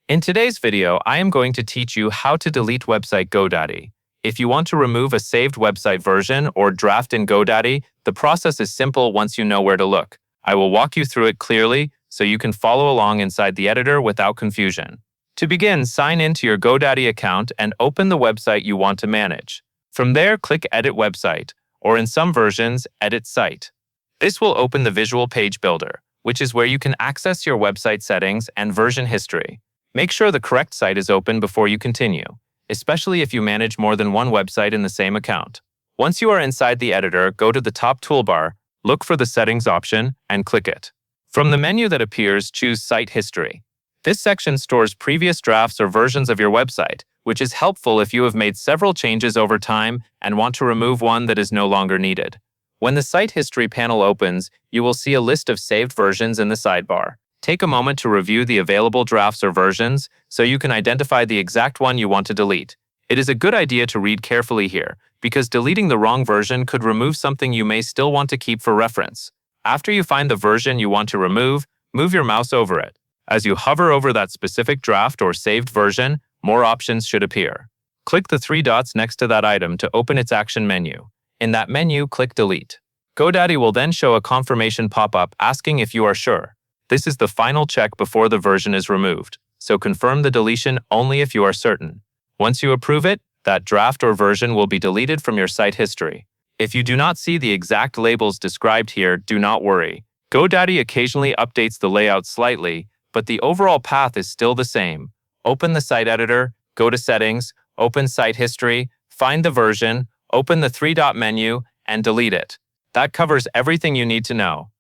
In today's video, I am going to teach you how to delete website Godaddy. If you want to remove a saved website version or draft in Godaddy, the process is simple once you know where to look. I will walk you through it clearly so you can follow along inside the editor without confusion. To begin, sign in to your Godaddy account and open the website you want to manage. From there, click Edit Website, or in some versions, Edit Site. This will open the Visual Page Builder, which is where you can access your website settings and version history. Make sure the correct site is open before you continue, especially if you manage more than one website in the same account. Once you are inside the editor, go to the top toolbar, look for the Settings option, and click it. From the menu that appears, choose Site History. This section stores previous drafts or versions of your website, which is helpful if you have made several changes over time and want to remove one that is no longer needed. When the Site History panel opens, you will see a list of saved versions in the sidebar. Take a moment to review the available drafts or versions so you can identify the exact one you want to delete. It is a good idea to read carefully here, because deleting the wrong version could remove something you may still want to keep for reference. After you find the version you want to remove, move your mouse over it. As you hover over that specific draft or saved version, more options should appear. Click the three dots next to that item to open its action menu. In that menu, click Delete. Godaddy will then show a confirmation pop-up asking if you are sure. This is the final check before the version is removed, so confirm the deletion only if you are certain. Once you approve it, that draft or version will be deleted from your site history. If you do not see the exact labels described here, do not worry. Godaddy occasionally updates the layout slightly, but the overall path is still the same. Open the site editor, go to Settings, open Site History, find the version, open the three-dot menu, and delete it. That covers everything you need to know.